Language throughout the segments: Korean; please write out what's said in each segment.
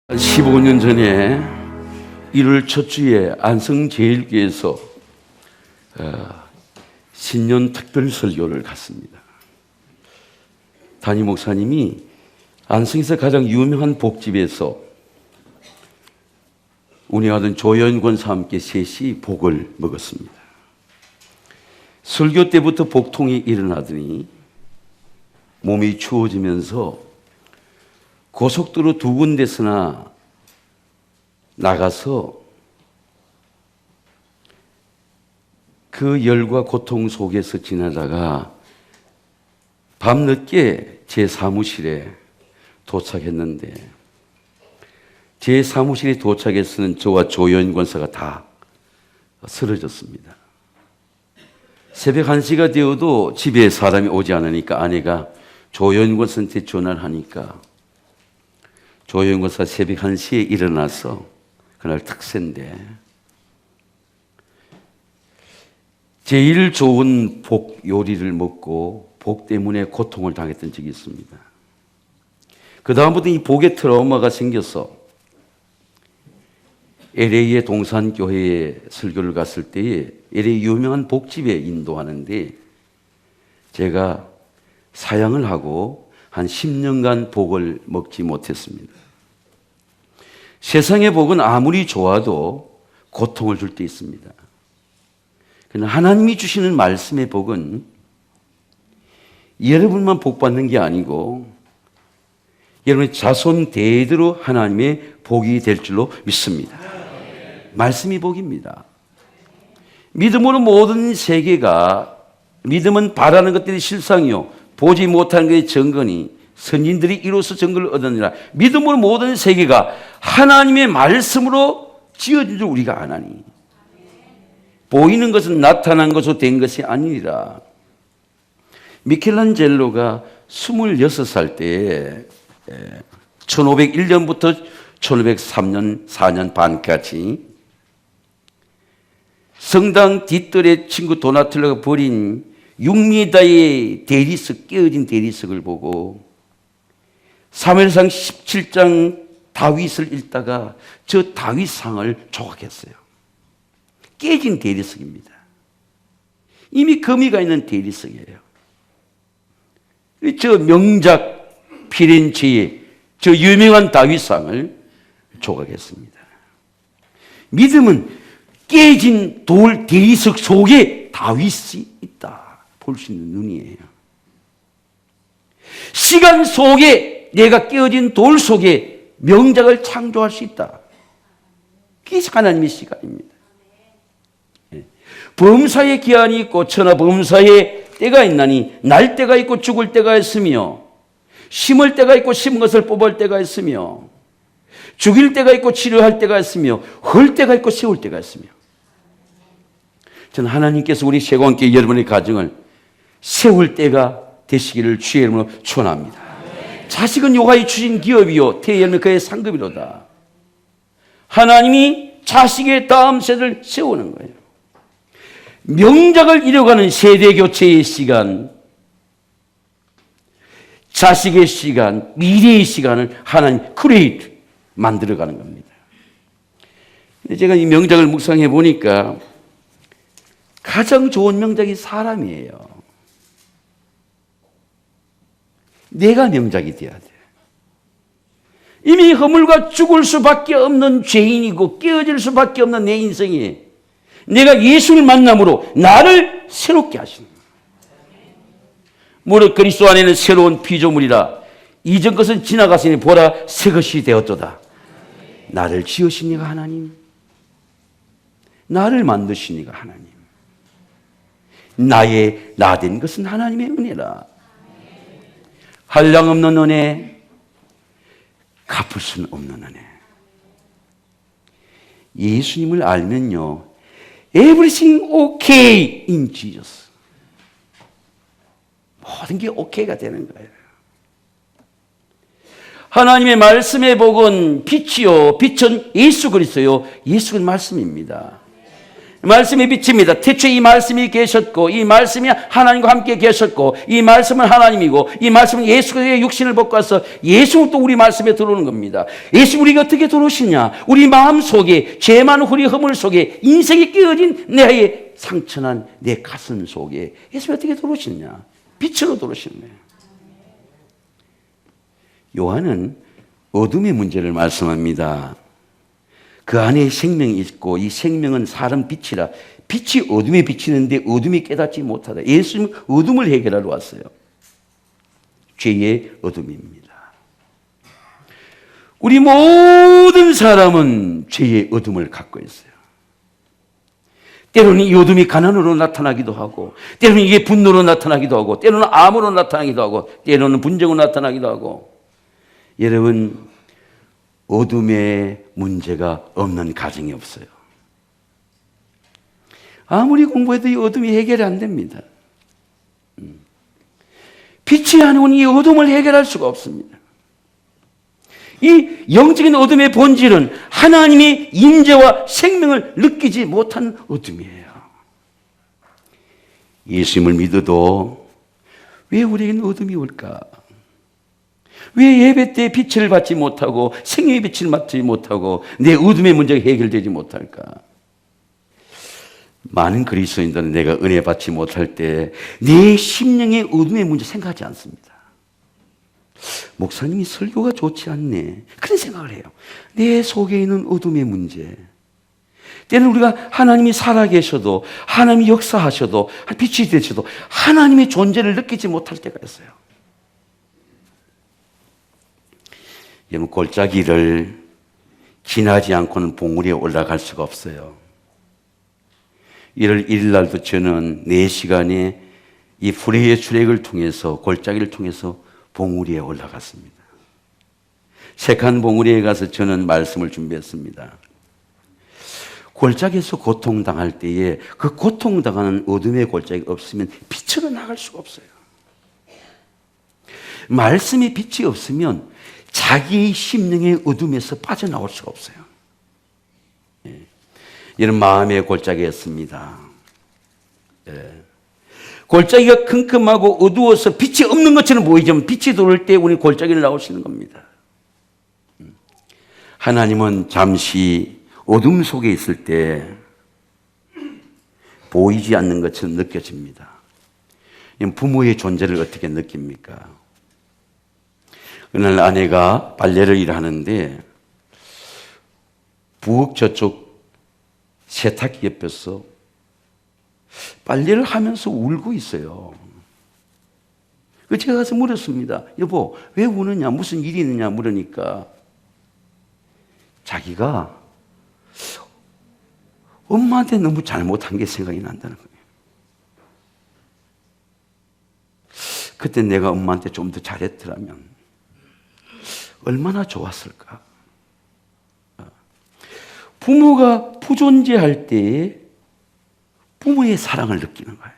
15년 전에 1월 첫 주에 안성제일교회에서 신년 특별 설교를 갔습니다. 담임 목사님이 안성에서 가장 유명한 복집에서 운영하던 조연 권사와 함께 셋이 복을 먹었습니다. 설교 때부터 복통이 일어나더니 몸이 추워지면서 고속도로 두 군데서나 나가서 그 열과 고통 속에서 지나다가 밤늦게 제 사무실에 도착했는데, 제 사무실에 도착해서는 저와 조연 권사가 다 쓰러졌습니다. 새벽 1시가 되어도 집에 사람이 오지 않으니까 아내가 조연 권사한테 전화를 하니까 조연 권사 새벽 1시에 일어나서, 그날 특세인데 제일 좋은 복 요리를 먹고 복 때문에 고통을 당했던 적이 있습니다. 그 다음부터 이 복의 트라우마가 생겨서 LA의 동산교회에 설교를 갔을 때에 LA 유명한 복집에 인도하는데 제가 사양을 하고 한 10년간 복을 먹지 못했습니다. 세상의 복은 아무리 좋아도 고통을 줄 때 있습니다. 그러나 하나님이 주시는 말씀의 복은 여러분만 복 받는 게 아니고 여러분의 자손 대대로 하나님의 복이 될 줄로 믿습니다. 말씀이 복입니다. 믿음으로 모든 세계가, 믿음은 바라는 것들이 실상이요 보지 못하는 것이 정거니 선진들이 이로써 정거를 얻으니라. 믿음으로 모든 세계가 하나님의 말씀으로 지어진 줄 우리가 아나니 보이는 것은 나타난 것으로 된 것이 아니니라. 미켈란젤로가 26살 때에 1501년부터 1503년 4년 반까지 성당 뒷뜰에 친구 도나텔로가 버린 6m의 대리석, 깨어진 대리석을 보고 사무엘상 17장 다윗을 읽다가 저 다윗상을 조각했어요. 깨진 대리석입니다. 이미 거미가 있는 대리석이에요. 저 명작 피렌체의 저 유명한 다윗상을 조각했습니다. 믿음은 깨진 돌 대리석 속에 다윗이 있다 볼 수 있는 눈이에요. 시간 속에 내가 깨어진 돌 속에 명작을 창조할 수 있다. 그게 하나님의 시간입니다. 범사의 기한이 있고 천하 범사의 때가 있나니 날 때가 있고 죽을 때가 있으며 심을 때가 있고 심은 것을 뽑을 때가 있으며 죽일 때가 있고 치료할 때가 있으며 헐 때가 있고 세울 때가 있으며, 저는 하나님께서 우리 세관계 여러분의 가정을 세울 때가 되시기를 주의 이름으로 축원합니다. 자식은 여호와의 주신 기업이요 태열면 그의 상급이로다. 하나님이 자식의 다음 세대를 세우는 거예요. 명작을 이뤄가는 세대 교체의 시간, 자식의 시간, 미래의 시간을 하나님 크리에이트 만들어가는 겁니다. 근데 제가 이 명작을 묵상해 보니까 가장 좋은 명작이 사람이에요. 내가 명작이 돼야 돼. 이미 허물과 죽을 수밖에 없는 죄인이고 깨어질 수밖에 없는 내 인생에 내가 예수를 만남으로 나를 새롭게 하시는 거예요. 무릇 그리스도 안에는 새로운 피조물이라 이전 것은 지나갔으니 보라 새 것이 되었도다. 나를 지으시니가 하나님, 나를 만드시니가 하나님, 나의 나 된 것은 하나님의 은혜라. 한량없는 은혜, 갚을 수는 없는 은혜. 예수님을 알면요 Everything okay in Jesus. 모든 게 오케이가 되는 거예요. 하나님의 말씀의 복은 빛이요 빛은 예수 그리스도요 예수는 말씀입니다. 말씀이 빛입니다. 태초에 이 말씀이 계셨고 이 말씀이 하나님과 함께 계셨고 이 말씀은 하나님이고 이 말씀은 예수의 육신을 벗고 와서 예수는 또 우리 말씀에 들어오는 겁니다. 예수 우리가 어떻게 들어오시냐? 우리 마음 속에 죄 많은 우리 허물 속에 인생이 끼어진 내 상처난 내 가슴 속에 예수님이 어떻게 들어오시냐? 빛으로 들어오시는 거예요. 요한은 어둠의 문제를 말씀합니다. 그 안에 생명이 있고 이 생명은 사람 빛이라 빛이 어둠에 비치는데 어둠이 깨닫지 못하다. 예수님은 어둠을 해결하러 왔어요. 죄의 어둠입니다. 우리 모든 사람은 죄의 어둠을 갖고 있어요. 때로는 이 어둠이 가난으로 나타나기도 하고 때로는 이게 분노로 나타나기도 하고 때로는 암으로 나타나기도 하고 때로는 분정으로 나타나기도 하고 여러분 어둠의 문제가 없는 가정이 없어요. 아무리 공부해도 이 어둠이 해결이 안 됩니다. 빛이 아니면 이 어둠을 해결할 수가 없습니다. 이 영적인 어둠의 본질은 하나님의 임재와 생명을 느끼지 못한 어둠이에요. 예수님을 믿어도 왜 우리에게는 어둠이 올까? 왜 예배 때 빛을 받지 못하고 생명의 빛을 받지 못하고 내 어둠의 문제가 해결되지 못할까? 많은 그리스도인들은 내가 은혜 받지 못할 때 내 심령의 어둠의 문제 생각하지 않습니다. 목사님이 설교가 좋지 않네. 그런 생각을 해요. 내 속에 있는 어둠의 문제. 때는 우리가 하나님이 살아계셔도 하나님이 역사하셔도 빛이 되셔도 하나님의 존재를 느끼지 못할 때가 있어요. 여러분 골짜기를 지나지 않고는 봉우리에 올라갈 수가 없어요. 1월 1일 날도 저는 4시간에 이 불의의 출애굽을 통해서 골짜기를 통해서 봉우리에 올라갔습니다. 색한 봉우리에 가서 저는 말씀을 준비했습니다. 골짜기에서 고통당할 때에 그 고통당하는 어둠의 골짜기가 없으면 빛으로 나갈 수가 없어요. 말씀의 빛이 없으면 자기의 심령의 어둠에서 빠져나올 수가 없어요. 이런 마음의 골짜기였습니다. 골짜기가 컴컴하고 어두워서 빛이 없는 것처럼 보이지만 빛이 들어올 때 우리 골짜기를 나오시는 겁니다. 하나님은 잠시 어둠 속에 있을 때 보이지 않는 것처럼 느껴집니다. 부모의 존재를 어떻게 느낍니까? 어느 날 아내가 빨래를 일하는데 부엌 저쪽 세탁기 옆에서 빨래를 하면서 울고 있어요. 제가 가서 물었습니다. 여보, 왜 우느냐? 무슨 일이 있느냐? 물으니까 자기가 엄마한테 너무 잘못한 게 생각이 난다는 거예요. 그때 내가 엄마한테 좀 더 잘했더라면 얼마나 좋았을까? 부모가 부존재할 때 부모의 사랑을 느끼는 거예요.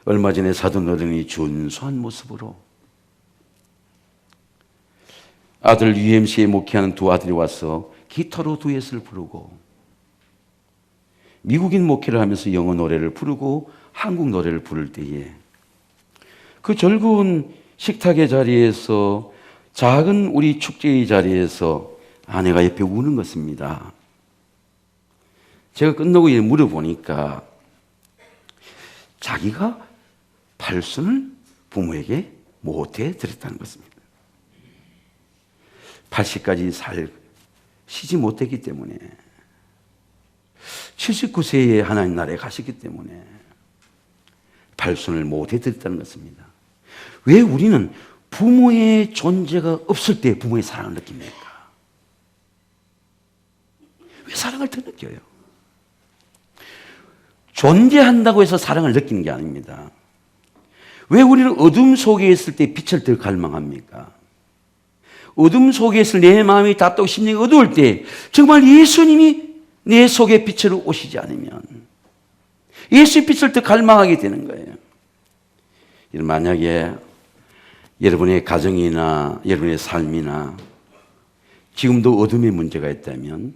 얼마 전에 사돈 어른이 준수한 모습으로 아들 UMC에 목회하는 두 아들이 와서 기타로 듀엣을 부르고 미국인 목회를 하면서 영어 노래를 부르고 한국 노래를 부를 때에 그 즐거운 식탁의 자리에서 작은 우리 축제의 자리에서 아내가 옆에 우는 것입니다. 제가 끝나고 물어보니까 자기가 팔순을 부모에게 못해 드렸다는 것입니다. 80까지 쉬지 못했기 때문에 79세에 하나님 나라에 가셨기 때문에 팔순을 못해 드렸다는 것입니다. 왜 우리는 부모의 존재가 없을 때 부모의 사랑을 느낍니까? 왜 사랑을 더 느껴요? 존재한다고 해서 사랑을 느끼는 게 아닙니다. 왜 우리는 어둠 속에 있을 때 빛을 더 갈망합니까? 어둠 속에 있을 내 마음이 닫고 심령이 어두울 때 정말 예수님이 내 속에 빛으로 오시지 않으면 예수의 빛을 더 갈망하게 되는 거예요. 만약에 여러분의 가정이나 여러분의 삶이나 지금도 어둠의 문제가 있다면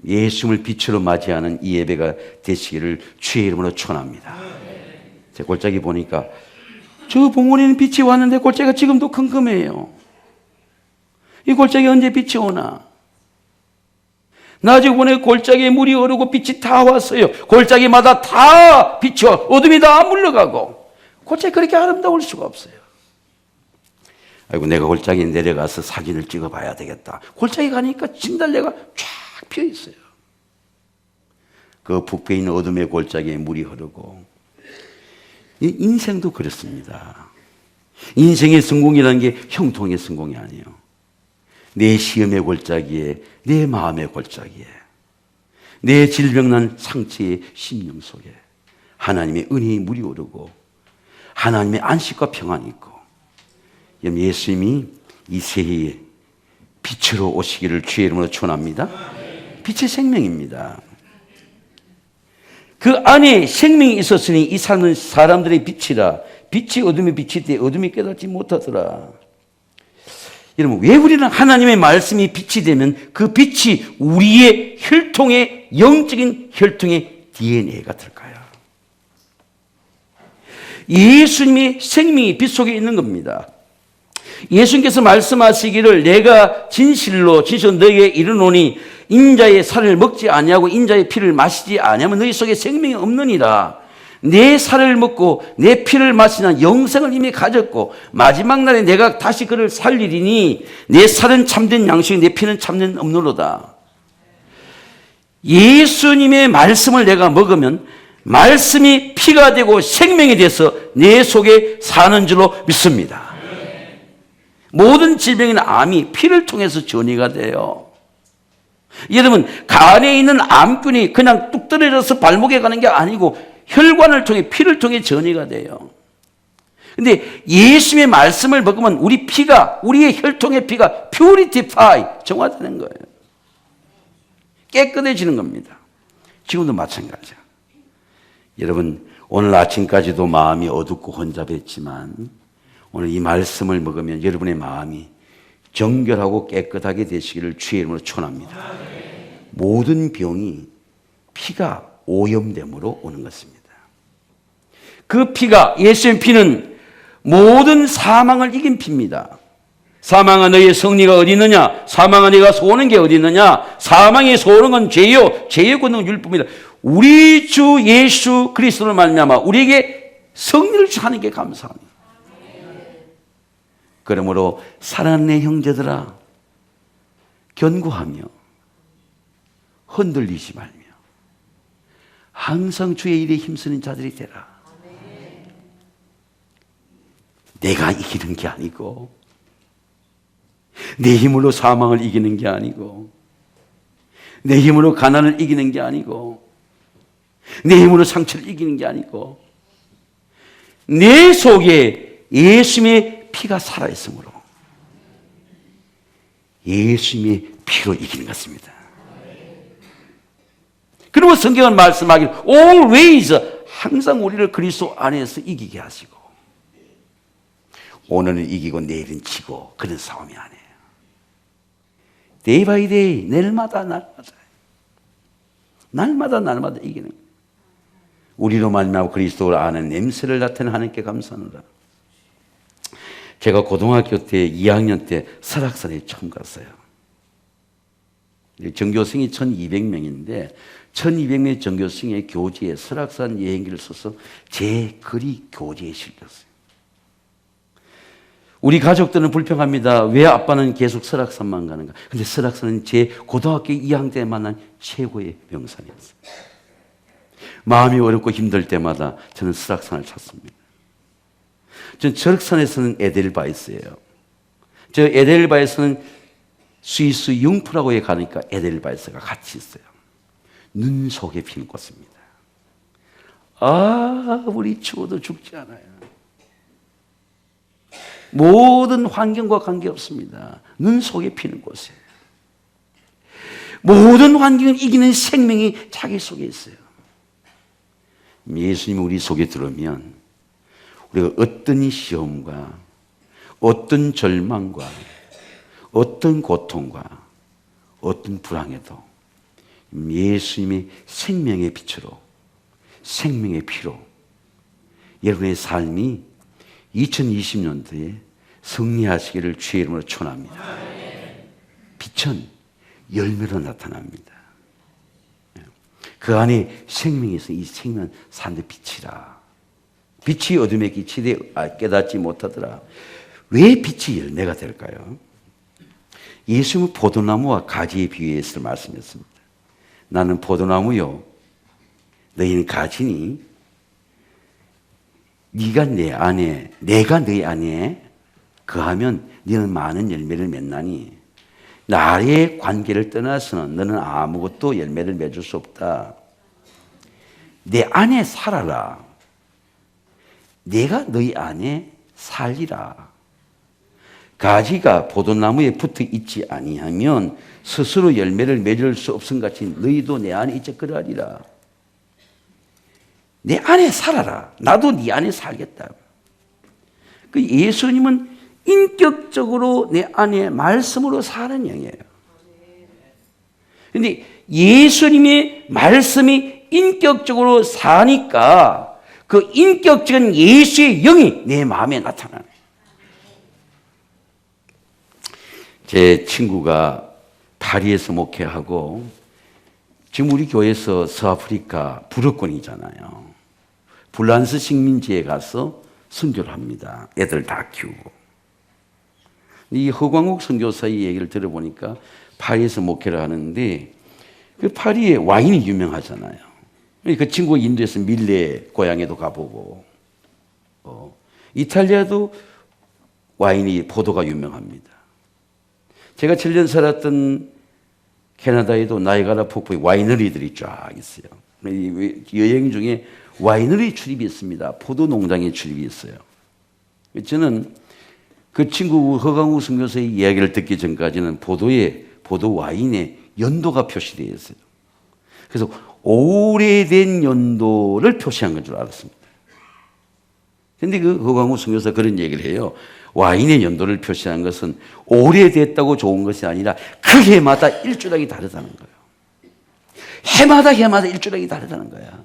예수님을 빛으로 맞이하는 이 예배가 되시기를 주의 이름으로 축원합니다. 제 골짜기 보니까 저 봉우리는 빛이 왔는데 골짜기가 지금도 컴컴해요. 이 골짜기 언제 빛이 오나? 낮에 보내 골짜기에 물이 흐르고 빛이 다 왔어요. 골짜기마다 다 빛이 와. 어둠이 다 물러가고. 골짜기 그렇게 아름다울 수가 없어요. 아이고, 내가 골짜기에 내려가서 사진을 찍어봐야 되겠다. 골짜기 가니까 진달래가 쫙 피어 있어요. 그 북에 있는 어둠의 골짜기에 물이 흐르고. 이 인생도 그렇습니다. 인생의 성공이라는 게 형통의 성공이 아니에요. 내 시험의 골짜기에, 내 마음의 골짜기에, 내 질병난 상처의 심령 속에 하나님의 은혜의 물이 오르고 하나님의 안식과 평안이 있고, 예수님이 이 세계에 빛으로 오시기를 주의 이름으로 축원합니다. 빛의 생명입니다. 그 안에 생명이 있었으니 이 삶은 사람들의 빛이라. 빛이 어둠의 빛이 때 어둠이 깨닫지 못하더라. 여러분, 왜 우리는 하나님의 말씀이 빛이 되면 그 빛이 우리의 혈통의, 영적인 혈통의 DNA가 될까요? 예수님의 생명이 빛 속에 있는 겁니다. 예수님께서 말씀하시기를 내가 진실로 너희에게 이르노니 인자의 살을 먹지 아니하고 인자의 피를 마시지 아니하면 너희 속에 생명이 없느니라. 내 살을 먹고 내 피를 마시는 영생을 이미 가졌고 마지막 날에 내가 다시 그를 살리리니 내 살은 참된 양식이 내 피는 참된 음료로다. 예수님의 말씀을 내가 먹으면 말씀이 피가 되고 생명이 돼서 내 속에 사는 줄로 믿습니다. 모든 질병이나 암이 피를 통해서 전이가 돼요. 여러분, 간에 있는 암균이 그냥 뚝 떨어져서 발목에 가는 게 아니고 혈관을 통해, 피를 통해 전이가 돼요. 근데 예수님의 말씀을 먹으면 우리 피가, 우리의 혈통의 피가 purify, 정화되는 거예요. 깨끗해지는 겁니다. 지금도 마찬가지야. 여러분, 오늘 아침까지도 마음이 어둡고 혼잡했지만 오늘 이 말씀을 먹으면 여러분의 마음이 정결하고 깨끗하게 되시기를 주의 이름으로 축원합니다. 모든 병이 피가 오염됨으로 오는 것입니다. 그 피가, 예수의 피는 모든 사망을 이긴 피입니다. 사망아 너희의 승리가 어디 있느냐? 사망아 네가 소원한 게 어디 있느냐? 사망이 소원한 건 죄요. 죄의 권능은 율법입니다. 우리 주 예수 그리스도를 말미암아 우리에게 승리를 하는 게 감사합니다. 그러므로 사랑하는 내 형제들아, 견고하며 흔들리지 말며 항상 주의 일에 힘쓰는 자들이 되라. 내가 이기는 게 아니고 내 힘으로 사망을 이기는 게 아니고 내 힘으로 가난을 이기는 게 아니고 내 힘으로 상처를 이기는 게 아니고 내 속에 예수님의 피가 살아있으므로 예수님의 피로 이기는 것입니다. 그리고 성경은 말씀하기를 always, 항상 우리를 그리스도 안에서 이기게 하시고 오늘은 이기고 내일은 지고 그런 싸움이 아니에요. Day by day, 날마다 이기는 거예요. 우리로 말미암아 그리스도를 아는 냄새를 나타내는 하나님께 감사하노라. 제가 고등학교 때 2학년 때 설악산에 처음 갔어요. 전교생이 1200명인데 1200명의 전교생의 교재에 설악산 여행기를 써서 제 글이 교재에 실렸어요. 우리 가족들은 불평합니다. 왜 아빠는 계속 설악산만 가는가? 근데 설악산은 제 고등학교 2학년 때 만난 최고의 명산이었어요. 마음이 어렵고 힘들 때마다 저는 설악산을 찾습니다. 전 설악산에서는 에델바이스예요. 저 에델바이스는 스위스 융프라고에 가니까 에델바이스가 같이 있어요. 눈 속에 피는 꽃입니다. 아, 우리 추워도 죽지 않아요. 모든 환경과 관계없습니다. 눈 속에 피는 꽃이에요. 모든 환경을 이기는 생명이 자기 속에 있어요. 예수님이 우리 속에 들어오면 우리가 어떤 시험과 어떤 절망과 어떤 고통과 어떤 불황에도 예수님의 생명의 빛으로, 생명의 피로 여러분의 삶이 2020년도에 승리하시기를 주의 이름으로 축원합니다. 빛은 열매로 나타납니다. 그 안에 생명이 있어. 이 생명은 사람의 빛이라. 빛이 어둠에 끼치되 깨닫지 못하더라. 왜 빛이 열매가 될까요? 예수님은 포도나무와 가지에 비유해서 말씀했습니다. 나는 포도나무요, 너희는 가지니 네가 내 안에, 내가 너희 안에 거하면 너는 많은 열매를 맺나니 나의 관계를 떠나서는 너는 아무것도 열매를 맺을 수 없다. 내 안에 살아라. 내가 너희 안에 살리라. 가지가 포도나무에 붙어 있지 아니하면 스스로 열매를 맺을 수 없음 같이 너희도 내 안에 있자 그러하리라. 내 안에 살아라. 나도 네 안에 살겠다. 그 예수님은 인격적으로 내 안에 말씀으로 사는 영이에요. 그런데 예수님의 말씀이 인격적으로 사니까 그 인격적인 예수의 영이 내 마음에 나타나요. 제 친구가 파리에서 목회하고 지금 우리 교회에서 서아프리카 불어권이잖아요. 불란스 식민지에 가서 선교를 합니다. 애들 다 키우고. 이 허광욱 선교사의 얘기를 들어보니까 파리에서 목회를 하는데 그 파리에 와인이 유명하잖아요. 그 친구가 인도에서 밀레 고향에도 가보고 이탈리아도 와인이 포도가 유명합니다. 제가 7년 살았던 캐나다에도 나이가라 폭포에 와이너리들이 쫙 있어요. 여행 중에 와이너리 출입이 있습니다. 포도 농장에 출입이 있어요. 저는 그 친구 허강우 선교사의 이야기를 듣기 전까지는 포도 와인에 연도가 표시되어 있어요. 그래서 오래된 연도를 표시한 건 줄 알았습니다. 그런데 그 허강우 선교사 그런 얘기를 해요. 와인의 연도를 표시한 것은 오래됐다고 좋은 것이 아니라 그 해마다 일주량이 다르다는 거예요. 해마다 일주량이 다르다는 거야.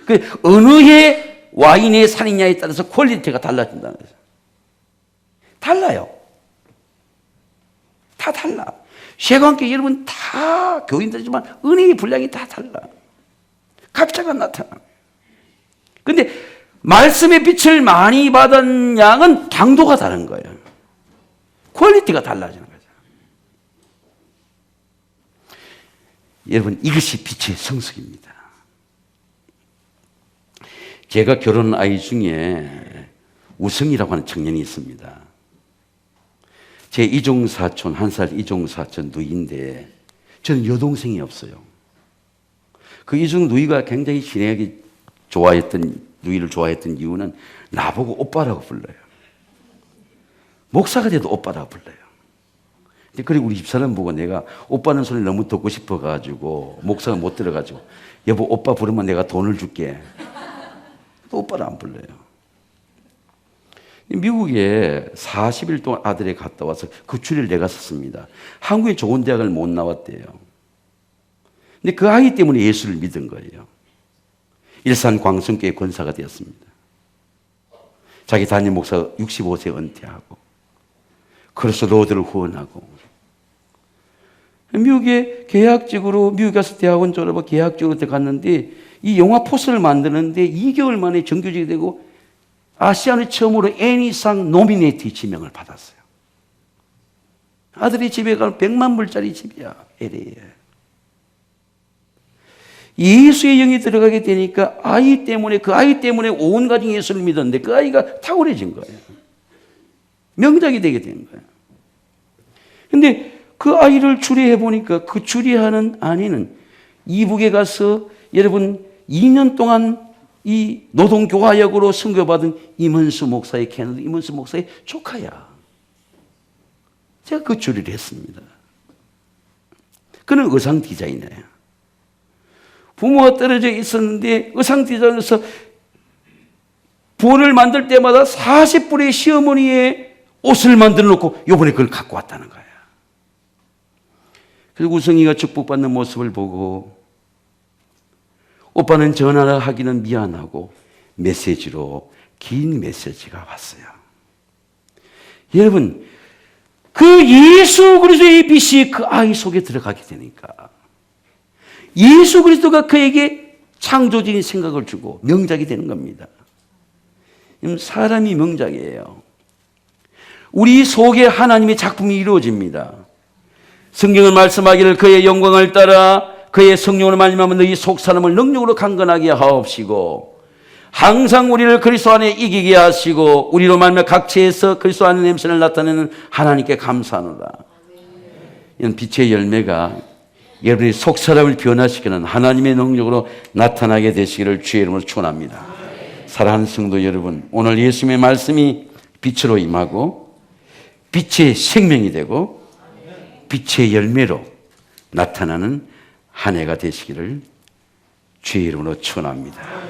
그 어느 해 와인의 산이냐에 따라서 퀄리티가 달라진다는 거죠. 달라요. 다 달라. 쉐관계 여러분 다 교인들이지만 은혜의 분량이 다 달라. 각자가 나타나. 근데 말씀의 빛을 많이 받은 양은 당도가 다른 거예요. 퀄리티가 달라지는 거죠. 여러분 이것이 빛의 성숙입니다. 제가 결혼한 아이 중에 우성이라고 하는 청년이 있습니다. 제 이종사촌, 1살 이종사촌 누이인데 저는 여동생이 없어요. 그 이종 누이가 굉장히 신에게 누이를 좋아했던 이유는 나보고 오빠라고 불러요. 목사가 돼도 오빠라고 불러요. 그리고 우리 집사람 보고 내가 오빠는 소리 너무 듣고 싶어가지고 목사가 못 들어가지고 여보 오빠 부르면 내가 돈을 줄게. 또 오빠를 안 불러요. 미국에 40일 동안 아들이 갔다 와서 그 주일을 내가 썼습니다. 한국에 좋은 대학을 못 나왔대요. 근데 그 아이 때문에 예수를 믿은 거예요. 일산 광성교회 권사가 되었습니다. 자기 담임 목사 65세 은퇴하고 그래서 로드를 후원하고 미국에 계약직으로 미국 가서 대학원 졸업하고 계약직으로 갔는데 이 영화 포스를 만드는데 2개월 만에 정규직이 되고 아시아는 처음으로 애니상 노미네이트 지명을 받았어요. 아들이 집에 가면 100만 불짜리 집이야. LA에. 예수의 영이 들어가게 되니까 그 아이 때문에 온 가정이 예수를 믿었는데 그 아이가 탁월해진 거예요. 명작이 되게 된 거예요. 근데 그 아이를 추리해 보니까 그 추리하는 아내는 이북에 가서 여러분 2년 동안 이 노동교화역으로 선교받은 임은수 목사의 캐나다 임은수 목사의 조카야. 제가 그 추리를 했습니다. 그는 의상 디자이너예요. 부모가 떨어져 있었는데 의상 디자이너에서 부원을 만들 때마다 40불의 시어머니의 옷을 만들어 놓고 요번에 그걸 갖고 왔다는 거야. 그래서 우성이가 축복받는 모습을 보고 오빠는 전화를 하기는 미안하고 메시지로 긴 메시지가 왔어요. 여러분, 그 예수 그리스도의 빛이 그 아이 속에 들어가게 되니까 예수 그리스도가 그에게 창조적인 생각을 주고 명작이 되는 겁니다. 사람이 명작이에요. 우리 속에 하나님의 작품이 이루어집니다. 성경은 말씀하기를 그의 영광을 따라 그의 성령으로 말미암아 너희 속 사람을 능력으로 강건하게 하옵시고 항상 우리를 그리스도 안에 이기게 하시고 우리로 말미암아 각처에서 그리스도 안의 냄새를 나타내는 하나님께 감사하노라. 이런 빛의 열매가 여러분의 속 사람을 변화시키는 하나님의 능력으로 나타나게 되시기를 주의 이름으로 축원합니다. 사랑하는 성도 여러분, 오늘 예수님의 말씀이 빛으로 임하고 빛의 생명이 되고 빛의 열매로 나타나는 한 해가 되시기를 주의 이름으로 축원합니다.